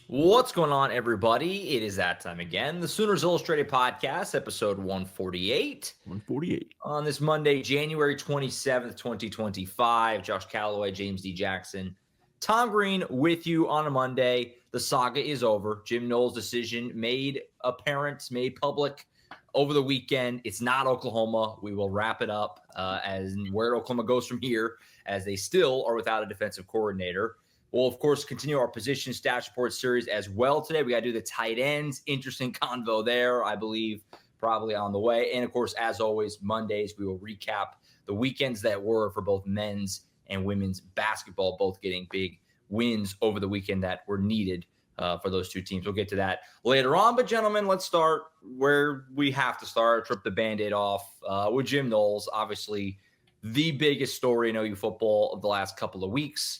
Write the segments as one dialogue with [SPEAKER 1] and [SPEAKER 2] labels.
[SPEAKER 1] What's going on, everybody? It is that time again. The Sooners Illustrated Podcast, episode 148.
[SPEAKER 2] 148.
[SPEAKER 1] On this Monday, January 27th, 2025. Josh Callaway, James D. Jackson, Tom Green with you on a Monday. The saga is over. Jim Knowles' decision made apparent, made public over the weekend. It's not Oklahoma. We will wrap it up as where Oklahoma goes from here, as they still are without a defensive coordinator. We'll, of course, continue our position stats report series as well today. We got to do the tight ends. Interesting convo there, I believe, probably on the way. And, of course, as always, Mondays, we will recap the weekends that were for both men's and women's basketball, both getting big wins over the weekend that were needed for those two teams. We'll get to that later on. But, gentlemen, let's start where we have to start, rip the Band-Aid off with Jim Knowles, obviously the biggest story in OU football of the last couple of weeks.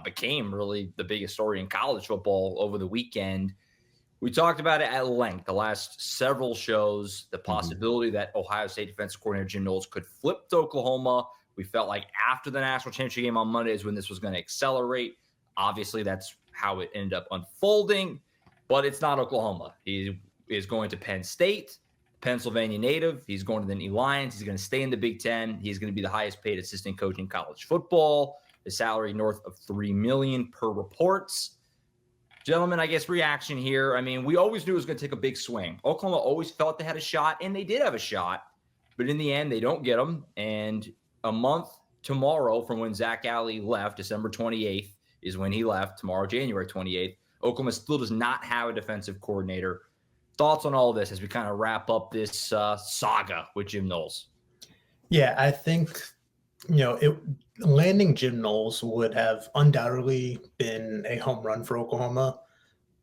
[SPEAKER 1] Became really the biggest story in college football over the weekend. We talked about it at length the last several shows, the possibility that Ohio State defensive coordinator Jim Knowles could flip to Oklahoma. We felt like after the national championship game on Monday is when this was going to accelerate. Obviously, that's how it ended up unfolding, but it's not Oklahoma. He is going to Penn State, Pennsylvania native. He's going to the Nittany Lions. He's going to stay in the Big Ten. He's going to be the highest paid assistant coach in college football. The salary north of $3 million per reports. Gentlemen, I guess reaction here. I mean, we always knew it was going to take a big swing. Oklahoma always felt they had a shot, and they did have a shot. But in the end, they don't get them. And a month tomorrow from when Zach Alley left, December 28th, is when he left. Tomorrow, January 28th. Oklahoma still does not have a defensive coordinator. Thoughts on all of this as we kind of wrap up this saga with Jim Knowles?
[SPEAKER 3] Yeah, I think landing Jim Knowles would have undoubtedly been a home run for Oklahoma,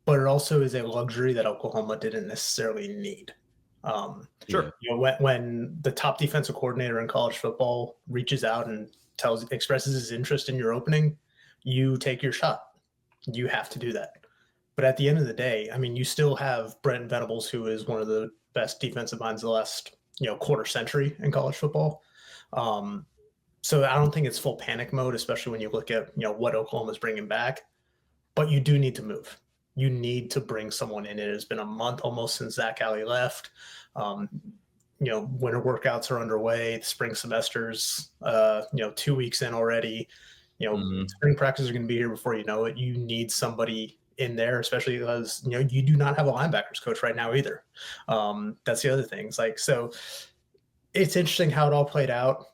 [SPEAKER 3] but it also is a luxury that Oklahoma didn't necessarily need.
[SPEAKER 1] Sure.
[SPEAKER 3] When the top defensive coordinator in college football reaches out and expresses his interest in your opening, you take your shot. You have to do that. But at the end of the day, I mean, you still have Brent Venables, who is one of the best defensive minds of the last quarter century in college football. So I don't think it's full panic mode, especially when you look at, what Oklahoma's bringing back. But you do need to move. You need to bring someone in. It has been a month almost since Zach Alley left. Winter workouts are underway. The spring semesters, 2 weeks in already. Spring practices are going to be here before you know it. You need somebody in there, especially because, you do not have a linebackers coach right now either. That's the other thing. So it's interesting how it all played out.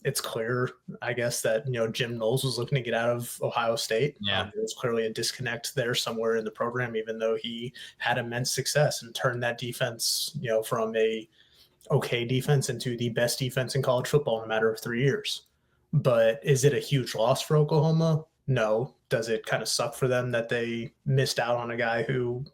[SPEAKER 3] It's clear, I guess, that, Jim Knowles was looking to get out of Ohio State.
[SPEAKER 1] Yeah.
[SPEAKER 3] There was clearly a disconnect there somewhere in the program, even though he had immense success and turned that defense, from a okay defense into the best defense in college football in a matter of 3 years. But is it a huge loss for Oklahoma? No. Does it kind of suck for them that they missed out on a guy who,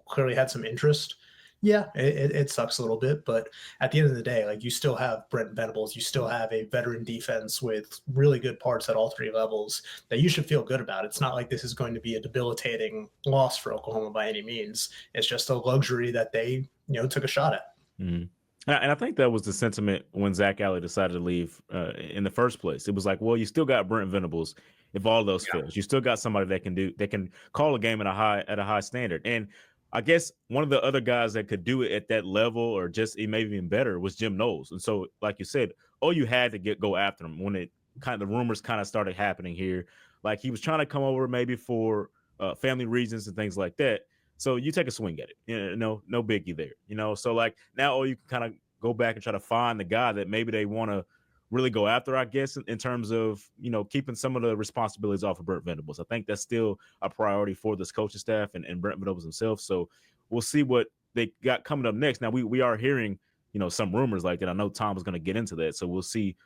[SPEAKER 3] clearly had some interest? Yeah, it sucks a little bit, but at the end of the day, you still have Brent Venables, you still have a veteran defense with really good parts at all three levels that you should feel good about. It's not like this is going to be a debilitating loss for Oklahoma by any means. It's just a luxury that they, took a shot at.
[SPEAKER 2] Mm-hmm. And I think that was the sentiment when Zach Alley decided to leave in the first place. It was like, well, you still got Brent Venables. If all those fails, you still got somebody that can call a game at a high standard. And I guess one of the other guys that could do it at that level or just maybe even better was Jim Knowles. And so, like you said, you had to go after him when the rumors kind of started happening here. Like he was trying to come over maybe for family reasons and things like that. So you take a swing at it, no biggie there, So now you can kind of go back and try to find the guy that maybe they want to really go after, I guess, in terms of, keeping some of the responsibilities off of Brent Venables. I think that's still a priority for this coaching staff and Brent Venables himself. So we'll see what they got coming up next. Now we are hearing, some rumors like that. I know Tom was going to get into that. So we'll see,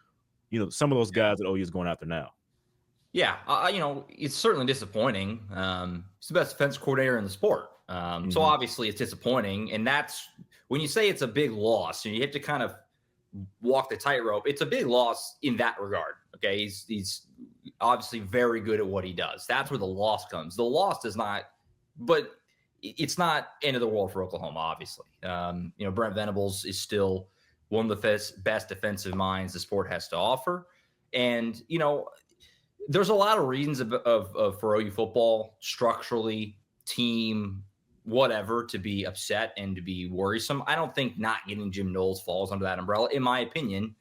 [SPEAKER 2] some of those guys that OU is going after now.
[SPEAKER 1] Yeah, it's certainly disappointing. He's the best defense coordinator in the sport. So obviously it's disappointing. And that's when you say it's a big loss, you have to kind of walk the tightrope. It's a big loss in that regard. Okay. He's obviously very good at what he does. That's where the loss comes. The loss does not, but it's not end of the world for Oklahoma, obviously. Brent Venables is still one of the best defensive minds the sport has to offer. And, there's a lot of reasons for OU football structurally team, whatever, to be upset and to be worrisome. I don't think not getting Jim Knowles falls under that umbrella, in my opinion.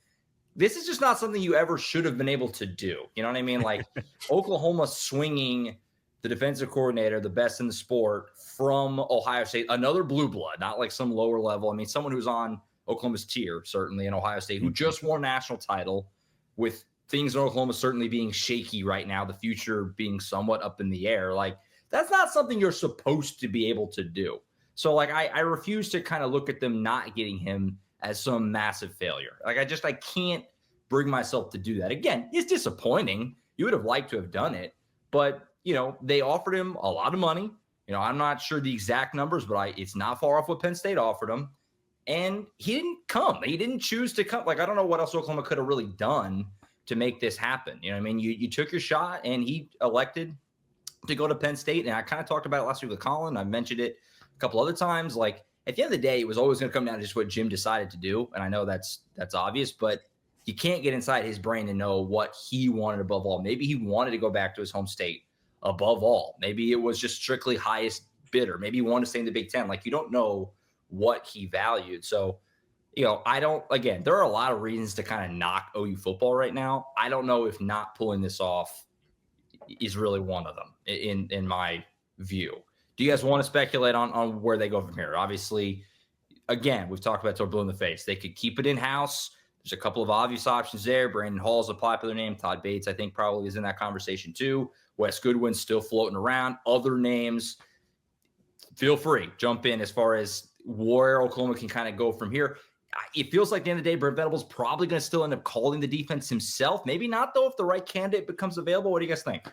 [SPEAKER 1] This is just not something you ever should have been able to do. You know what I mean? Like Oklahoma swinging the defensive coordinator, the best in the sport, from Ohio State, another blue blood, not like some lower level. I mean, someone who's on Oklahoma's tier, certainly, in Ohio State, who just won a national title, with things in Oklahoma certainly being shaky right now, the future being somewhat up in the air. Like, that's not something you're supposed to be able to do. So, like, I refuse to kind of look at them not getting him as some massive failure. Like, I can't bring myself to do that. Again, it's disappointing. You would have liked to have done it, but, you know, they offered him a lot of money. You know, I'm not sure the exact numbers, but it's not far off what Penn State offered him. And he didn't come. He didn't choose to come. Like, I don't know what else Oklahoma could have really done to make this happen. You know what I mean? You took your shot, and he elected to go to Penn State. And I kind of talked about it last week with Colin. I mentioned it a couple other times. Like, at the end of the day, it was always going to come down to just what Jim decided to do. And I know that's obvious, but you can't get inside his brain to know what he wanted above all. Maybe he wanted to go back to his home state above all. Maybe it was just strictly highest bidder. Maybe he wanted to stay in the Big Ten. Like, you don't know what he valued. So, you know, again, there are a lot of reasons to kind of knock OU football right now. I don't know if not pulling this off is really one of them in my view. Do you guys want to speculate on where they go from here? Obviously, again, we've talked about till blue in the face. They could keep it in-house. There's a couple of obvious options there. Brandon Hall's a popular name. Todd Bates, I think, probably is in that conversation too. Wes Goodwin's still floating around. Other names, feel free. Jump in as far as where Oklahoma can kind of go from here. It feels like at the end of the day, Brent Venables probably going to still end up calling the defense himself. Maybe not, though, if the right candidate becomes available. What do you guys think?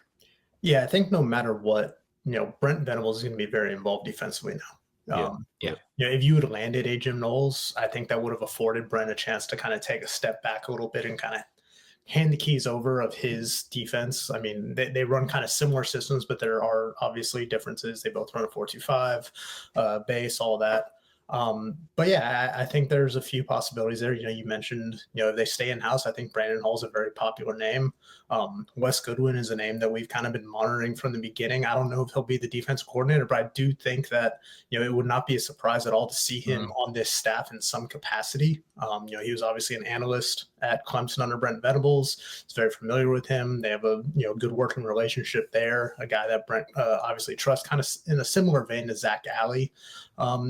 [SPEAKER 3] Yeah, I think no matter what, you know, Brent Venables is going to be very involved defensively now.
[SPEAKER 1] Yeah.
[SPEAKER 3] You know, if you would have landed a Jim Knowles, I think that would have afforded Brent a chance to kind of take a step back a little bit and kind of hand the keys over of his defense. I mean, they run kind of similar systems, but there are obviously differences. They both run a 4-2-5 base, all that. But yeah, I think there's a few possibilities there. You know, you mentioned, you know, if they stay in house, I think Brandon Hall's a very popular name. Wes Goodwin is a name that we've kind of been monitoring from the beginning. I don't know if he'll be the defensive coordinator, but I do think that, you know, it would not be a surprise at all to see him on this staff in some capacity. You know, he was obviously an analyst at Clemson under Brent Venables. He's very familiar with him. They have a, you know, good working relationship there. A guy that Brent obviously trusts, kind of in a similar vein to Zach Alley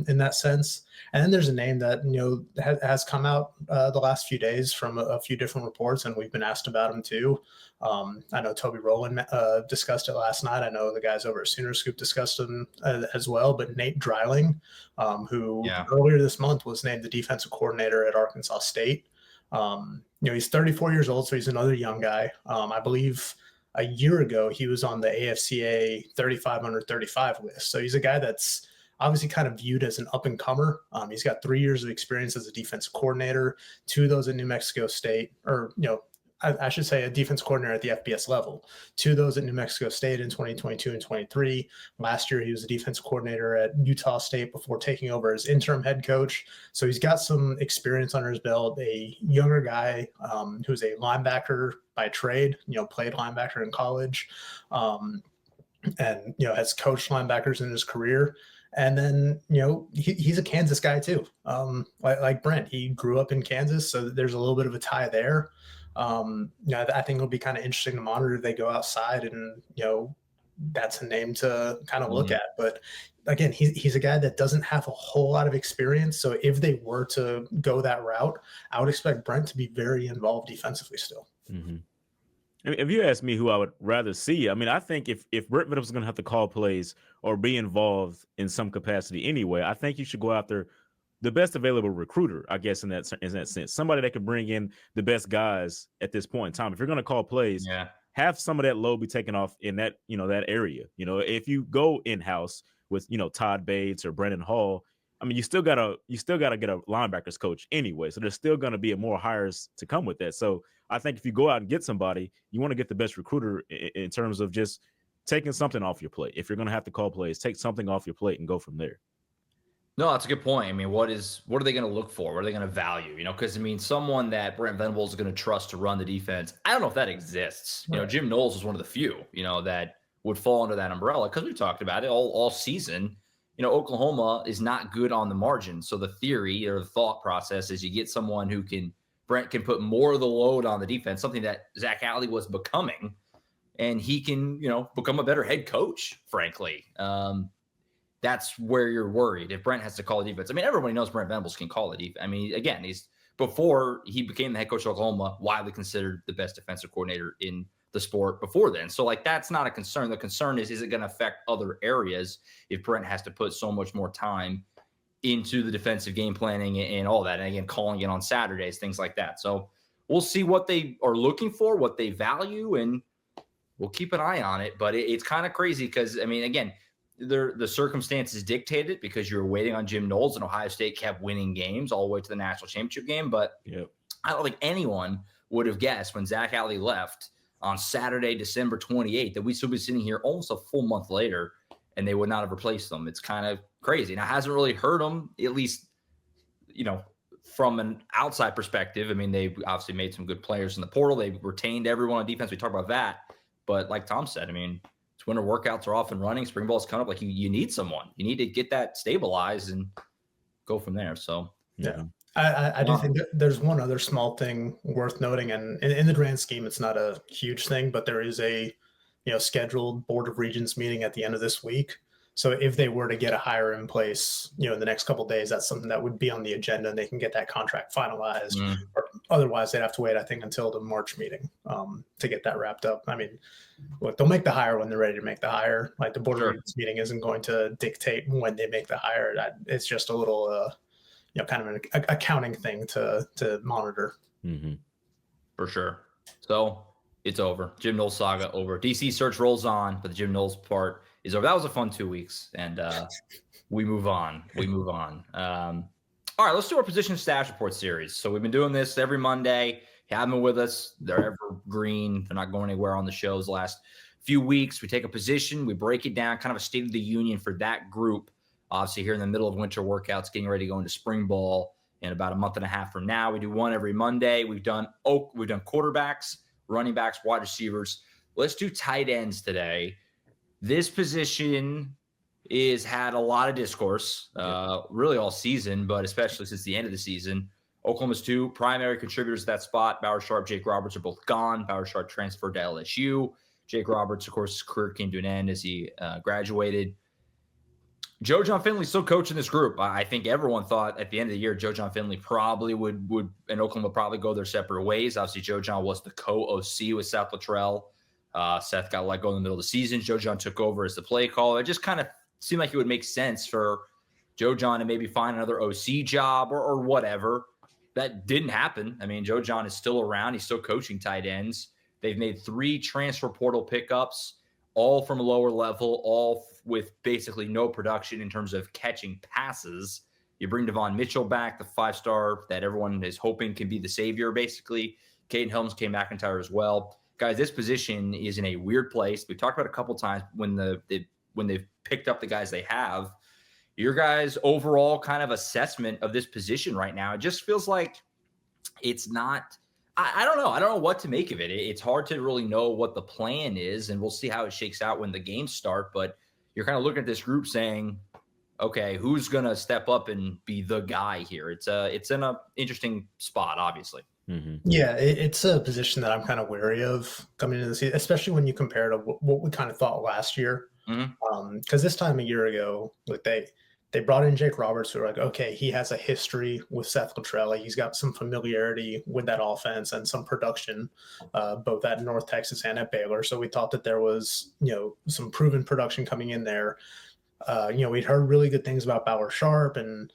[SPEAKER 3] in that sense. And then there's a name that, you know, has come out the last few days from a few different reports, and we've been asked about him too. I know Toby Rowland discussed it last night. I know the guys over at Sooner Scoop discussed him as well. But Nate Dreiling, who earlier this month was named the defensive coordinator at Arkansas State. You know, he's 34 years old, so he's another young guy. I believe a year ago he was on the AFCA 35 under 35 list. So he's a guy that's obviously kind of viewed as an up-and-comer. He's got 3 years of experience as a defensive coordinator, 2 of those at New Mexico State, or, you know, I should say a defense coordinator at the FBS level. 2 of those at New Mexico State in 2022 and 23. Last year, he was a defense coordinator at Utah State before taking over as interim head coach. So he's got some experience under his belt, a younger guy who's a linebacker by trade, you know, played linebacker in college, and, you know, has coached linebackers in his career. And then, you know, he's a Kansas guy too. Like Brent, he grew up in Kansas, so there's a little bit of a tie there. You know, I think it'll be kind of interesting to monitor if they go outside, and, you know, that's a name to kind of look at. But again, he's a guy that doesn't have a whole lot of experience. So if they were to go that route, I would expect Brent to be very involved defensively still.
[SPEAKER 2] Mm-hmm. If you ask me who I would rather see, I mean, I think if Brent Venables is going to have to call plays or be involved in some capacity anyway, I think you should go out there, the best available recruiter, I guess, in that sense, somebody that could bring in the best guys at this point in time. If you're going to call plays, have some of that load be taken off in that, you know, that area. You know, if you go in-house with, you know, Todd Bates or Brandon Hall, I mean, you still gotta get a linebackers coach anyway. So there's still going to be more hires to come with that. So I think if you go out and get somebody, you want to get the best recruiter in terms of just taking something off your plate. If you're going to have to call plays, take something off your plate and go from there.
[SPEAKER 1] No, that's a good point. I mean, what are they going to look for? What are they going to value? You know, because, I mean, someone that Brent Venables is going to trust to run the defense, I don't know if that exists. You know, Jim Knowles was one of the few, you know, that would fall under that umbrella because we talked about it all season. You know, Oklahoma is not good on the margin. So the theory or the thought process is you get someone who Brent can put more of the load on the defense, something that Zach Alley was becoming, and he can, become a better head coach, frankly. That's where you're worried if Brent has to call the defense. I mean, everybody knows Brent Venables can call the defense. I mean, again, before he became the head coach of Oklahoma, widely considered the best defensive coordinator in the sport before then. So, that's not a concern. The concern is it going to affect other areas if Brent has to put so much more time into the defensive game planning and all that? And again, calling it on Saturdays, things like that. So we'll see what they are looking for, what they value, and we'll keep an eye on it. But it's kind of crazy because, I mean, again, the circumstances dictated it because you were waiting on Jim Knowles, and Ohio State kept winning games all the way to the national championship game. But I don't think anyone would have guessed when Zach Alley left on Saturday, December 28th, that we'd still be sitting here almost a full month later and they would not have replaced them. It's kind of crazy. Now, it hasn't really hurt them, at least, from an outside perspective. I mean, they obviously made some good players in the portal. They retained everyone on defense. We talked about that. But like Tom said, I mean, it's winter workouts are off and running. Spring ball's coming up. Like, you need someone. You need to get that stabilized and go from there. So,
[SPEAKER 3] yeah. I do think there's one other small thing worth noting, and in the grand scheme, it's not a huge thing, but there is a scheduled Board of Regents meeting at the end of this week. So if they were to get a hire in place, in the next couple of days, that's something that would be on the agenda, and they can get that contract finalized. Or otherwise, they'd have to wait, I think, until the March meeting to get that wrapped up. I mean, look, they'll make the hire when they're ready to make the hire. Like, the Board of Regents meeting isn't going to dictate when they make the hire. It's just a little kind of an accounting thing to monitor.
[SPEAKER 2] Mm-hmm.
[SPEAKER 1] For sure. So it's over. Jim Knowles saga over. DC search rolls on, but the Jim Knowles part is over. That was a fun 2 weeks, and we move on. All right, let's do our position stash report series. So we've been doing this every Monday. You have them with us. They're evergreen. They're not going anywhere on the shows the last few weeks. We take a position, we break it down, kind of a state of the union for that group. Obviously, here in the middle of winter workouts, getting ready to go into spring ball in about a month and a half from now. We do one every Monday. We've done quarterbacks, running backs, wide receivers. Let's do tight ends today. This position is had a lot of discourse, really all season, but especially since the end of the season. Oklahoma's two primary contributors to that spot, Bauer Sharp, Jake Roberts, are both gone. Bauer Sharp transferred to LSU. Jake Roberts, of course, his career came to an end as he graduated. Joe John Finley still coaching this group. I think everyone thought at the end of the year, Joe John Finley probably would and Oklahoma probably go their separate ways. Obviously, Joe John was the co-OC with Seth Luttrell. Seth got let go in the middle of the season. Joe John took over as the play caller. It just kind of seemed like it would make sense for Joe John to maybe find another OC job or whatever. That didn't happen. I mean, Joe John is still around. He's still coaching tight ends. They've made 3 transfer portal pickups, all from a lower level, all with basically no production in terms of catching passes. You bring Devon Mitchell back, the 5-star that everyone is hoping can be the savior, basically. Caden Helms came McIntyre as well. Guys, this position is in a weird place. We've talked about it a couple times when they've picked up the guys they have. Your guys' overall kind of assessment of this position right now, it just feels like it's not – I don't know. I don't know what to make of it. It's hard to really know what the plan is, and we'll see how it shakes out when the games start. But you're kind of looking at this group saying, okay, who's going to step up and be the guy here? It's in an interesting spot, obviously.
[SPEAKER 2] Mm-hmm.
[SPEAKER 3] Yeah, it's a position that I'm kind of wary of coming into the season, especially when you compare to what we kind of thought last year. Because this time a year ago, like they brought in Jake Roberts, who were like, okay, he has a history with Seth Luttrell. He's got some familiarity with that offense and some production, both at North Texas and at Baylor. So we thought that there was, some proven production coming in there. We'd heard really good things about Bauer Sharp and,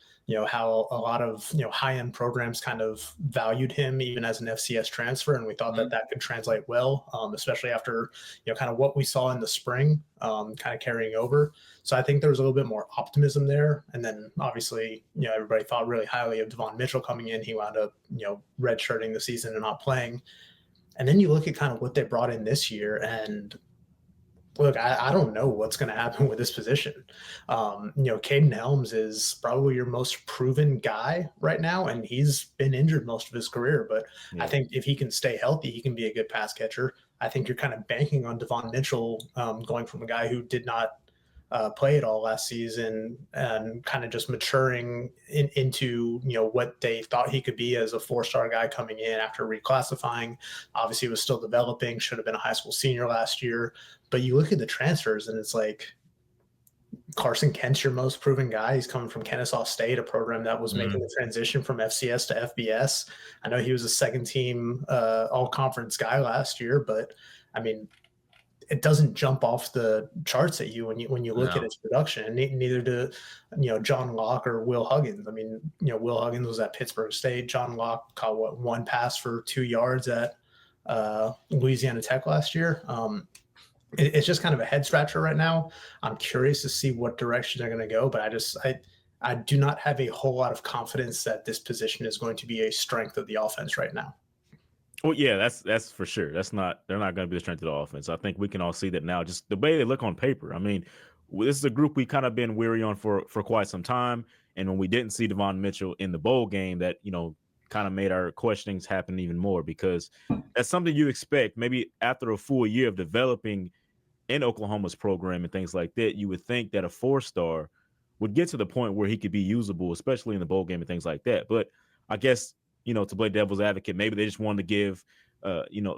[SPEAKER 3] how a lot of, high-end programs kind of valued him even as an FCS transfer. And we thought that could translate well, especially after, kind of what we saw in the spring, kind of carrying over. So I think there was a little bit more optimism there. And then obviously, everybody thought really highly of Devon Mitchell coming in. He wound up, redshirting the season and not playing. And then you look at kind of what they brought in this year, and look, I don't know what's going to happen with this position. Caden Helms is probably your most proven guy right now, and he's been injured most of his career. But I think if he can stay healthy, he can be a good pass catcher. I think you're kind of banking on Devon Mitchell going from a guy who did not play at all last season and kind of just maturing into, what they thought he could be as a 4-star guy coming in after reclassifying. Obviously, he was still developing, should have been a high school senior last year. But you look at the transfers and it's like, Carson Kent's your most proven guy. He's coming from Kennesaw State, a program that was making the transition from FCS to FBS. I know he was a second-team all-conference guy last year, but I mean, it doesn't jump off the charts at you when you look at his production. And neither do John Locke or Will Huggins. I mean, Will Huggins was at Pittsburgh State. John Locke caught one pass for 2 yards at Louisiana Tech last year. It's just kind of a head scratcher right now. I'm curious to see what direction they're going to go, but I do not have a whole lot of confidence that this position is going to be a strength of the offense right now.
[SPEAKER 2] Well, yeah, that's for sure. They're not going to be the strength of the offense. I think we can all see that now, just the way they look on paper. I mean, this is a group we kind of been weary on for quite some time. And when we didn't see Devon Mitchell in the bowl game, that, kind of made our questionings happen even more, because that's something you expect maybe after a full year of developing in Oklahoma's program and things like that. You would think that a 4-star would get to the point where he could be usable, especially in the bowl game and things like that. But I guess, to play devil's advocate, maybe they just wanted to give,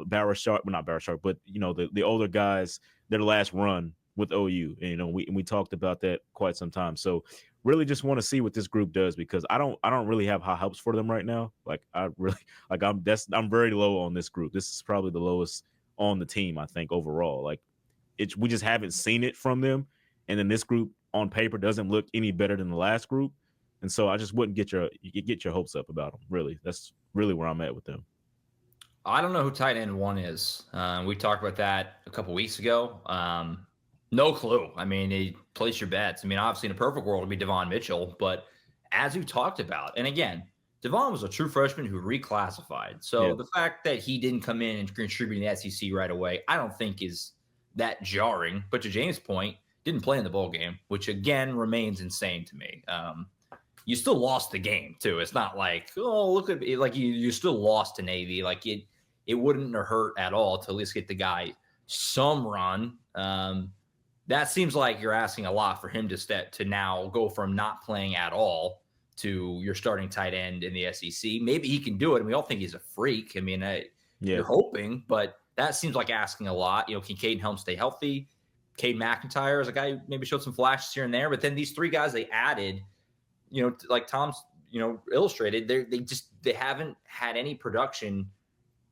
[SPEAKER 2] Barra Sharp, well, not Barra Sharp, but, the older guys their last run with OU. And, we talked about that quite some time. So really just want to see what this group does, because I don't really have high hopes for them right now. I'm very low on this group. This is probably the lowest on the team, I think, overall. We just haven't seen it from them. And then this group on paper doesn't look any better than the last group. And so I just wouldn't get your hopes up about them. Really. That's really where I'm at with them.
[SPEAKER 1] I don't know who tight end 1 is. We talked about that a couple weeks ago. No clue. I mean, place your bets. I mean, obviously in a perfect world, it'd be Devon Mitchell, but as we talked about, and again, Devon was a true freshman who reclassified. So the fact that he didn't come in and contribute in the SEC right away, I don't think is that jarring. But to James' point, didn't play in the bowl game, which again remains insane to me. You still lost the game too. It's not like, oh, look at it, like you still lost to Navy. Like it wouldn't have hurt at all to at least get the guy some run. That seems like you're asking a lot for him to now go from not playing at all to your starting tight end in the SEC. Maybe he can do it, and we all think he's a freak. I mean, you're hoping, but that seems like asking a lot. Can Caden Helms stay healthy? Cade McIntyre is a guy who maybe showed some flashes here and there, but then these 3 guys they added, like Tom's, illustrated, they haven't had any production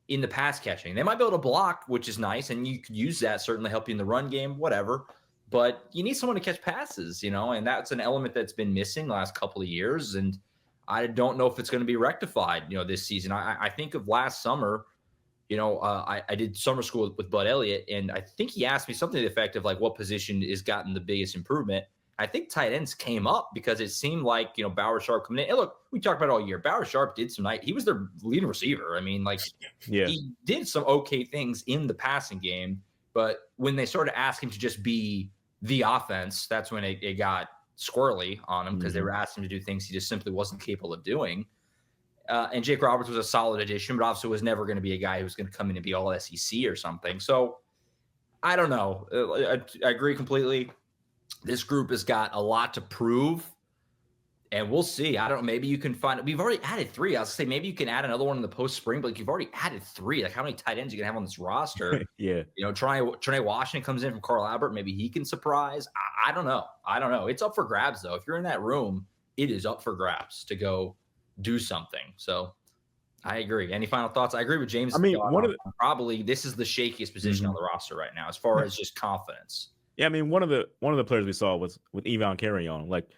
[SPEAKER 1] in the pass catching. They might be able to block, which is nice, and you could use that certainly help you in the run game, whatever. But you need someone to catch passes, and that's an element that's been missing the last couple of years. And I don't know if it's going to be rectified, this season. I think of last summer, I did summer school with Bud Elliott, and I think he asked me something to the effect of like, what position has gotten the biggest improvement? I think tight ends came up because it seemed like, Bauer Sharp coming in. And look, we talked about it all year. Bauer Sharp did some he was their leading receiver. I mean, he did some okay things in the passing game, but when they started asking him to just be the offense, that's when it got squirrely on him, because they were asking him to do things he just simply wasn't capable of doing. And Jake Roberts was a solid addition, but obviously was never going to be a guy who was going to come in and be all SEC or something. So I don't know. I agree completely. This group has got a lot to prove, and we'll see. I don't know. Maybe you can find – we've already added 3. I was going to say maybe you can add another one in the post-spring, but you've already added 3. Like, how many tight ends are you going to have on this roster? Trey Washington comes in from Carl Albert. Maybe he can surprise. I don't know. It's up for grabs, though. If you're in that room, it is up for grabs to go do something. So I agree. Any final thoughts? I agree with James.
[SPEAKER 2] I mean,
[SPEAKER 1] probably this is the shakiest position on the roster right now as far as just confidence.
[SPEAKER 2] Yeah, I mean, one of the players we saw was with Evon Carrion. Like,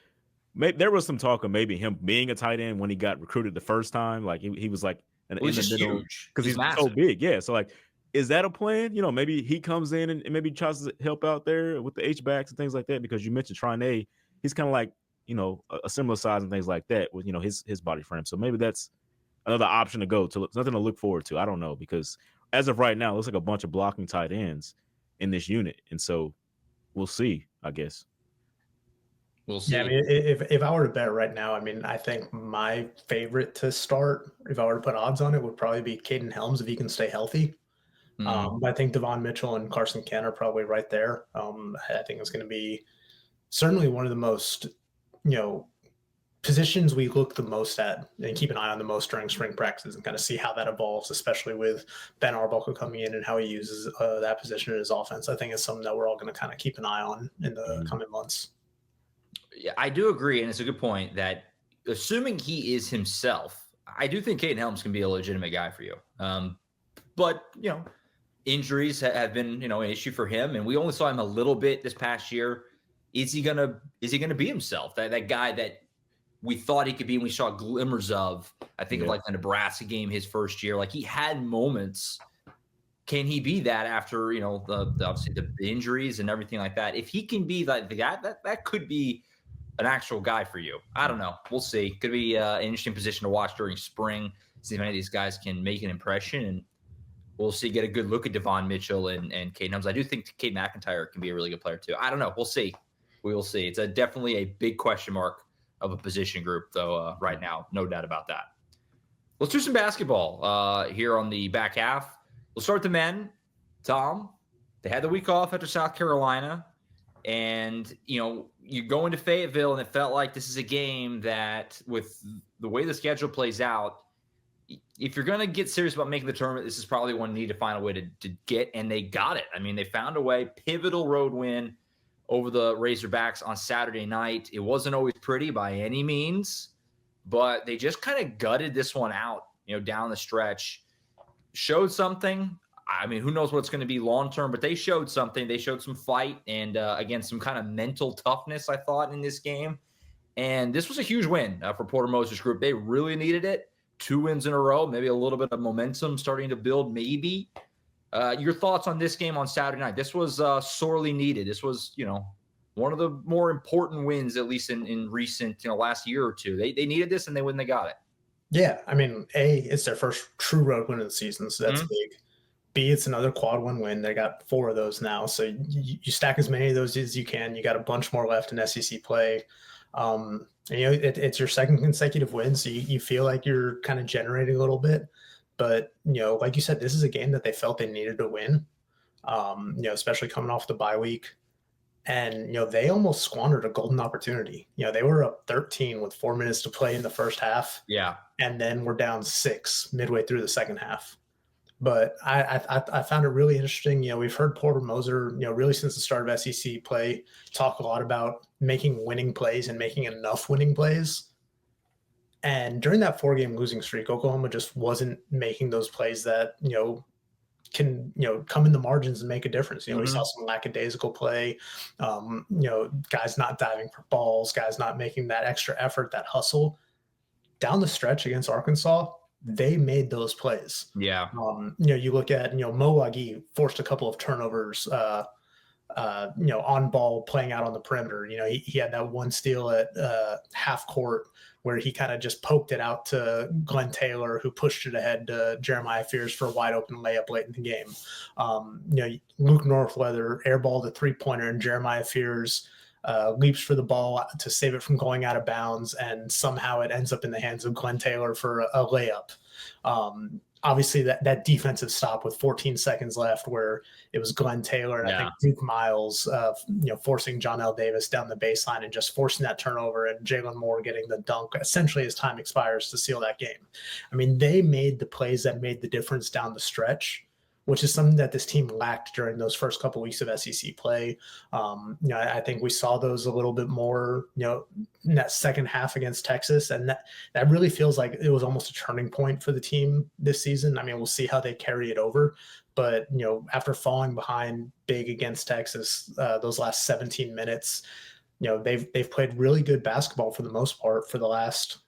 [SPEAKER 2] there was some talk of maybe him being a tight end when he got recruited the first time. Like, he was like in the middle because he's so big. Yeah, so like, is that a plan? Maybe he comes in and maybe tries to help out there with the H-backs and things like that, because you mentioned Trine. He's kind of like, a similar size and things like that with, his body frame. So maybe that's another option to go to. Something to look forward to. I don't know, because as of right now, it looks like a bunch of blocking tight ends in this unit. And so we'll see, I guess.
[SPEAKER 1] We'll see.
[SPEAKER 3] Yeah, I mean, if I were to bet right now, I mean, I think my favorite to start, if I were to put odds on it, would probably be Caden Helms if he can stay healthy. But I think Devon Mitchell and Carson Kent are probably right there. I think it's going to be certainly one of the most, positions we look the most at and keep an eye on the most during spring practices and kind of see how that evolves, especially with Ben Arbuckle coming in and how he uses that position in his offense. I think it's something that we're all going to kind of keep an eye on in the coming months.
[SPEAKER 1] Yeah, I do agree. And it's a good point that assuming he is himself, I do think Caden Helms can be a legitimate guy for you. But, injuries have been, an issue for him. And we only saw him a little bit this past year. Is he gonna be himself? That guy that we thought he could be, and we saw glimmers of. I think of like the Nebraska game, his first year. Like he had moments. Can he be that after obviously the injuries and everything like that? If he can be like the guy, that could be an actual guy for you. I don't know. We'll see. Could be an interesting position to watch during spring. See if any of these guys can make an impression, and we'll see. Get a good look at Devon Mitchell and Caden Helms. I do think Cade McIntyre can be a really good player too. I don't know. We'll see. We will see. It's definitely a big question mark of a position group, though, right now. No doubt about that. Let's do some basketball here on the back half. We'll start with the men. Tom, they had the week off after South Carolina. And, you go into Fayetteville, and it felt like this is a game that, with the way the schedule plays out, if you're going to get serious about making the tournament, this is probably one you need to find a way to get, and they got it. I mean, they found a way. Pivotal road win over the Razorbacks on Saturday night. It wasn't always pretty by any means, but they just kind of gutted this one out, down the stretch. Showed something. I mean, who knows what it's going to be long-term, but they showed something. They showed some fight and, again, some kind of mental toughness, I thought, in this game. And this was a huge win for Porter Moser's group. They really needed it. 2 wins in a row, maybe a little bit of momentum starting to build, maybe. Your thoughts on this game on Saturday night? This was sorely needed. This was, one of the more important wins, at least in recent, last year or two. They needed this, and they got it.
[SPEAKER 3] Yeah, I mean, it's their first true road win of the season, so that's big. B, it's another quad one win. They got 4 of those now, so you stack as many of those as you can. You got a bunch more left in SEC play. It's your second consecutive win, so you feel like you're kind of generating a little bit. But, like you said, this is a game that they felt they needed to win, especially coming off the bye week. And, they almost squandered a golden opportunity. They were up 13 with 4 minutes to play in the first half.
[SPEAKER 1] Yeah.
[SPEAKER 3] And then we're down 6 midway through the second half. But I found it really interesting. We've heard Porter Moser, really since the start of SEC play, talk a lot about making winning plays and making enough winning plays. And during that 4-game losing streak, Oklahoma just wasn't making those plays that, can, come in the margins and make a difference. We saw some lackadaisical play, guys not diving for balls, guys not making that extra effort, that hustle. Down the stretch against Arkansas, they made those plays.
[SPEAKER 1] Yeah.
[SPEAKER 3] You look at, Mo Wagi forced a couple of turnovers, on ball playing out on the perimeter. He had that one steal at half court where he kind of just poked it out to Glenn Taylor, who pushed it ahead to Jeremiah Fears for a wide open layup late in the game. Luke Northweather airballed a 3-pointer, and Jeremiah Fears leaps for the ball to save it from going out of bounds, and somehow it ends up in the hands of Glenn Taylor for a layup. Obviously, that defensive stop with 14 seconds left, where it was Glenn Taylor and I think Duke Miles, forcing John L. Davis down the baseline and just forcing that turnover, and Jalen Moore getting the dunk essentially as time expires to seal that game. I mean, they made the plays that made the difference down the stretch, which is something that this team lacked during those first couple of weeks of SEC play. I think we saw those a little bit more, in that second half against Texas. And that really feels like it was almost a turning point for the team this season. I mean, we'll see how they carry it over. But, after falling behind big against Texas, those last 17 minutes, they've played really good basketball for the most part for the last,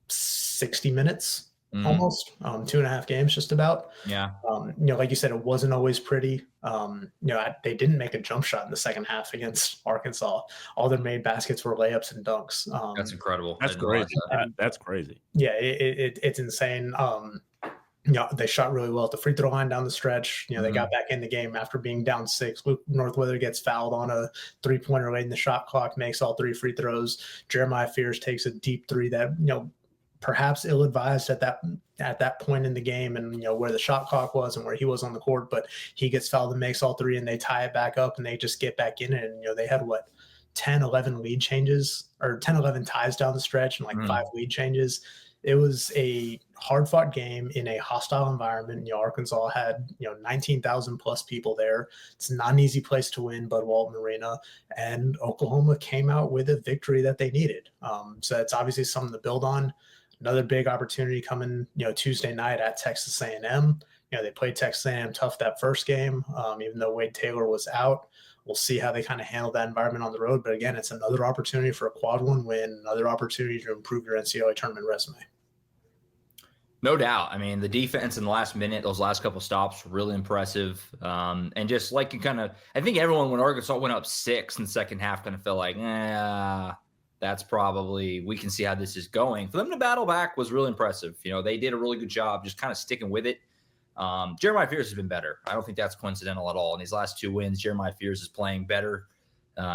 [SPEAKER 3] 60 minutes? Almost 2.5 games, just about.
[SPEAKER 1] Yeah.
[SPEAKER 3] Like you said, it wasn't always pretty. They didn't make a jump shot in the second half against Arkansas. All their made baskets were layups and dunks.
[SPEAKER 1] That's incredible.
[SPEAKER 2] That's crazy. That's crazy.
[SPEAKER 3] Yeah, it's insane. They shot really well at the free throw line down the stretch. They got back in the game after being down 6. Luke Northweather gets fouled on a 3-pointer late in the shot clock, makes all 3 free throws. Jeremiah Fears takes a deep 3 that, perhaps ill-advised at that point in the game, and where the shot clock was and where he was on the court, but he gets fouled and makes all three, and they tie it back up and they just get back in it. And they had 10, 11 lead changes, or 10, 11 ties down the stretch, and 5 lead changes. It was a hard-fought game in a hostile environment. Arkansas had 19,000 plus people there. It's not an easy place to win, Bud Walton Arena, and Oklahoma came out with a victory that they needed. So it's obviously something to build on. Another big opportunity coming, Tuesday night at Texas A&M. They played Texas A&M tough that first game, even though Wade Taylor was out. We'll see how they kind of handle that environment on the road. But again, it's another opportunity for a quad one win, another opportunity to improve your NCAA tournament resume.
[SPEAKER 1] No doubt. I mean, the defense in the last minute, those last couple stops, really impressive. And just like I think everyone, when Arkansas went up 6 in the second half, kind of felt like, that's probably, we can see how this is going. For them to battle back was really impressive. They did a really good job just kind of sticking with it. Jeremiah Fears has been better. I don't think that's coincidental at all. In these last 2 wins, Jeremiah Fears is playing better.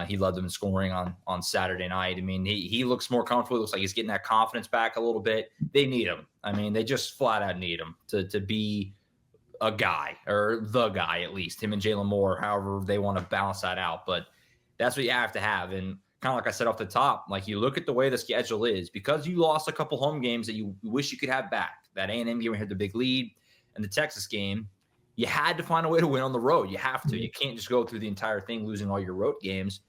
[SPEAKER 1] He led them in scoring on Saturday night. I mean, he looks more comfortable. It looks like he's getting that confidence back a little bit. They need him. I mean, they just flat out need him to be a guy, or the guy at least. Him and Jalen Moore, however they want to balance that out. But that's what you have to have. And kind of like I said off the top, like you look at the way the schedule is, because you lost a couple home games that you wish you could have back. That A&M game, we had the big lead, and the Texas game, you had to find a way to win on the road. You have to. You can't just go through the entire thing losing all your road games.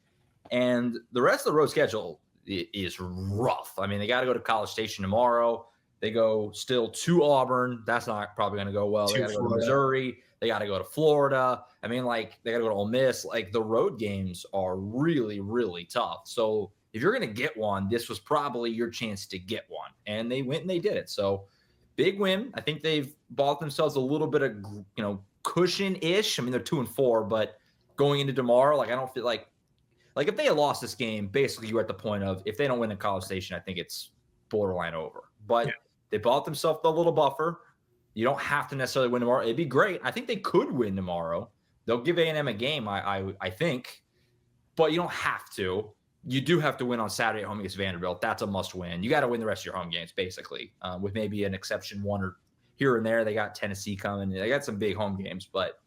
[SPEAKER 1] And the rest of the road schedule is rough. I mean, they got to go to College Station tomorrow. They go still to Auburn. That's not probably going to go well. They got to go to Missouri. They got to go to Florida. I mean, they got to go to Ole Miss. The road games are really, really tough. So if you're going to get one, this was probably your chance to get one. And they went and they did it. So big win. I think they've bought themselves a little bit of, cushion-ish. I mean, they're 2-4, but going into tomorrow, I don't feel like if they had lost this game, basically you're at the point of, if they don't win in College Station, I think it's borderline over. But they bought themselves a little buffer. You don't have to necessarily win tomorrow. It'd be great. I think they could win tomorrow. They'll give A&M a game, I think, but you don't have to. You do have to win on Saturday at home against Vanderbilt. That's a must win. You got to win the rest of your home games, basically, with maybe an exception one or here and there. They got Tennessee coming. They got some big home games, but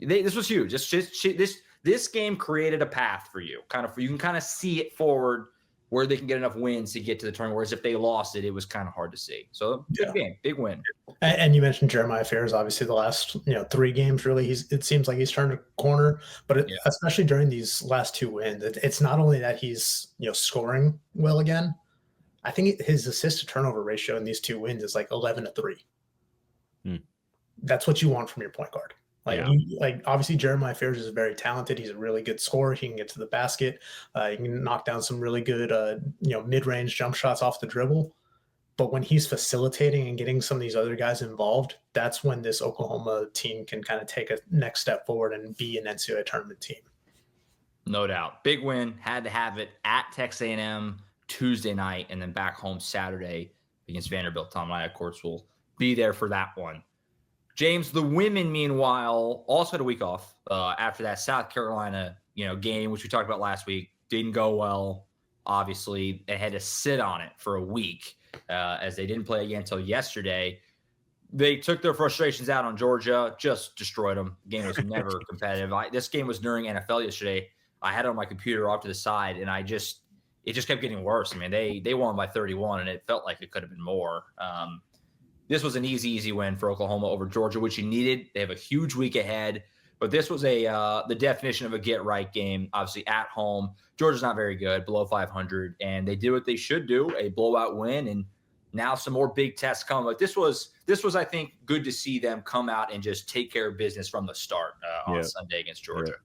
[SPEAKER 1] this was huge. This game created a path for you. You can kind of see it forward where they can get enough wins to get to the tournament. Whereas if they lost it, it was kind of hard to see. So big game, big win.
[SPEAKER 3] And you mentioned Jeremiah Fears. Obviously, the last 3 games, really, it seems like he's turned a corner. But especially during these last 2 wins, it's not only that he's scoring well again. I think his assist to turnover ratio in these 2 wins is 11-3. That's what you want from your point guard. Obviously Jeremiah Fears is very talented. He's a really good scorer. He can get to the basket. He can knock down some really good, mid-range jump shots off the dribble. But when he's facilitating and getting some of these other guys involved, that's when this Oklahoma team can kind of take a next step forward and be an NCAA tournament team.
[SPEAKER 1] No doubt. Big win. Had to have it at Texas A&M Tuesday night, and then back home Saturday against Vanderbilt. Tom and I, of course, will be there for that one. James, the women, meanwhile, also had a week off after that South Carolina, game, which we talked about last week. Didn't go well. Obviously, they had to sit on it for a week as they didn't play again until yesterday. They took their frustrations out on Georgia, just destroyed them. The game was never competitive. This game was during NFL yesterday. I had it on my computer off to the side, and it just kept getting worse. I mean, they won by 31, and it felt like it could have been more. This was an easy win for Oklahoma over Georgia, which you needed. They have a huge week ahead, but this was the definition of a get-right game, obviously at home. Georgia's not very good, below 500, and they did what they should do, a blowout win, and now some more big tests come. Like this was, I think, good to see them come out and just take care of business from the start on Sunday against Georgia.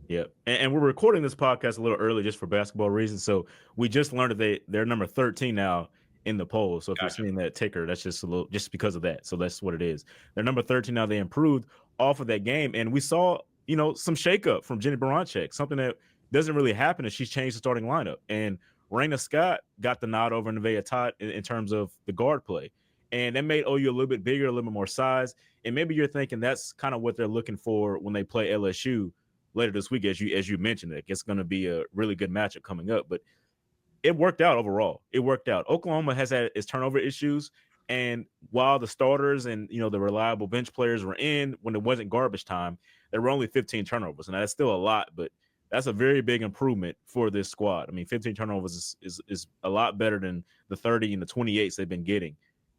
[SPEAKER 2] Yeah. And we're recording this podcast a little early just for basketball reasons, so we just learned that they're number 13 now in the poll. So if you're seeing that ticker, that's just because of that. So that's what it is. They're number 13 now. They improved off of that game. And we saw, some shakeup from Jenny Baranczyk, something that doesn't really happen if she's changed the starting lineup. And Raina Scott got the nod over Nevaeh Tot in terms of the guard play. And that made OU a little bit bigger, a little bit more size. And maybe you're thinking that's kind of what they're looking for when they play LSU later this week, as you mentioned. It's going to be a really good matchup coming up. But it worked out overall. It worked out. Oklahoma has had its turnover issues, and while the starters and the reliable bench players were in when it wasn't garbage time, there were only 15 turnovers, and that's still a lot, but that's a very big improvement for this squad. I mean, 15 turnovers is a lot better than the 30 and the 28s they've been getting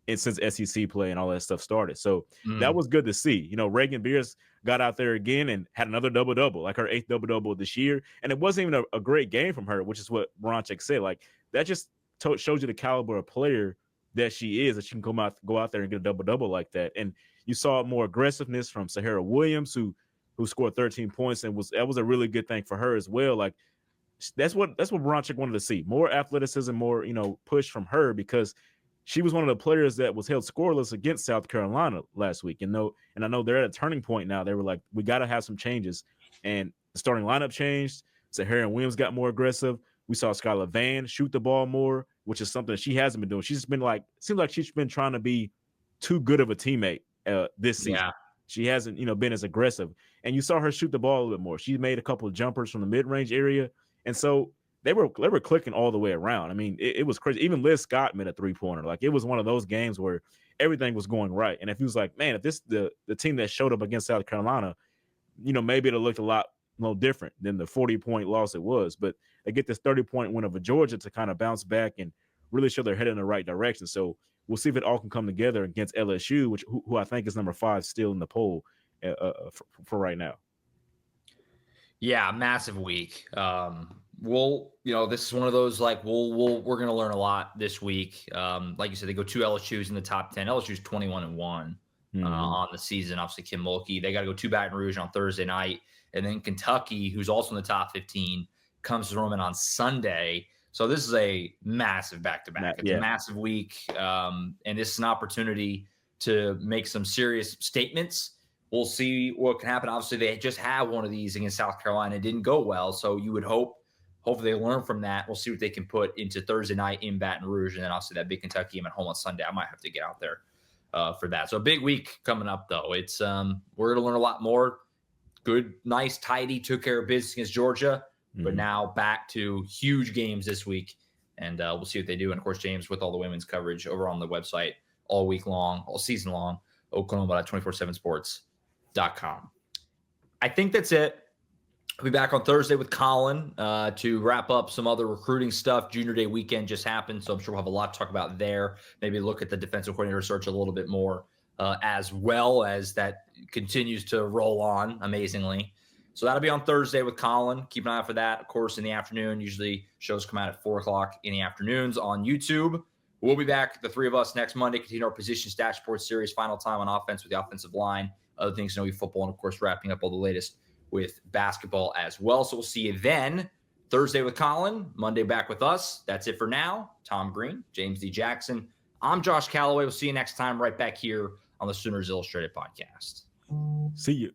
[SPEAKER 2] and since SEC play and all that stuff started. So that was good to see. Reagan Beers got out there again and had another double-double, like her 8th double-double this year. And it wasn't even a great game from her, which is what Bronchek said. Like, that just shows you the caliber of player that she is, that she can go out there and get a double-double like that. And you saw more aggressiveness from Sahara Williams, who scored 13 points, and that was a really good thing for her as well. Like, that's what Bronchek wanted to see. More athleticism, more, push from her, because she was one of the players that was held scoreless against South Carolina last week. And I know they're at a turning point now. They were like, we got to have some changes. And the starting lineup changed. Sahara Williams got more aggressive. We saw Skylar Van shoot the ball more, which is something she hasn't been doing. She's been seems like she's been trying to be too good of a teammate this season. Yeah. She hasn't, been as aggressive. And you saw her shoot the ball a little bit more. She made a couple of jumpers from the mid-range area. And so they were clicking all the way around. I mean, it was crazy. Even Liz Scott made a 3-pointer. Like, it was one of those games where everything was going right. And if he was like, man, if this the team that showed up against South Carolina, maybe it'll look a lot different than the 40-point loss it was. But they get this 30-point win over Georgia to kind of bounce back and really show they're headed in the right direction. So we'll see if it all can come together against LSU, who I think is number 5 still in the poll for right now.
[SPEAKER 1] Yeah, massive week. This is one of those, like, we're going to learn a lot this week. Like you said, they go 2 LSU's in the top 10. LSU's 21-1 on the season. Obviously, Kim Mulkey. They got to go to Baton Rouge on Thursday night. And then Kentucky, who's also in the top 15, comes to Roman on Sunday. So this is a massive back-to-back. It's a massive week. And this is an opportunity to make some serious statements. We'll see what can happen. Obviously, they just had one of these against South Carolina. It didn't go well. So you would hopefully they learn from that. We'll see what they can put into Thursday night in Baton Rouge. And then obviously that big Kentucky game at home on Sunday. I might have to get out there for that. So a big week coming up, though. It's we're going to learn a lot more. Good, nice, tidy, took care of business against Georgia. But now back to huge games this week. And we'll see what they do. And, of course, James, with all the women's coverage over on the website all week long, all season long, Oklahoma.247sports.com. I think that's it. I'll be back on Thursday with Colin to wrap up some other recruiting stuff. Junior Day weekend just happened, so I'm sure we'll have a lot to talk about there. Maybe look at the defensive coordinator search a little bit more as well as that continues to roll on amazingly. So that'll be on Thursday with Colin. Keep an eye out for that. Of course, in the afternoon, usually shows come out at 4 o'clock in the afternoons on YouTube. We'll be back, the 3 of us, next Monday, continue our position dashboard series, final time on offense with the offensive line, other things to know football, and, of course, wrapping up all the latest with basketball as well. So we'll see you then. Thursday with Colin, Monday back with us. That's it for now. Tom Green, James D. Jackson. I'm Josh Callaway. We'll see you next time right back here on the Sooners Illustrated podcast.
[SPEAKER 2] See you.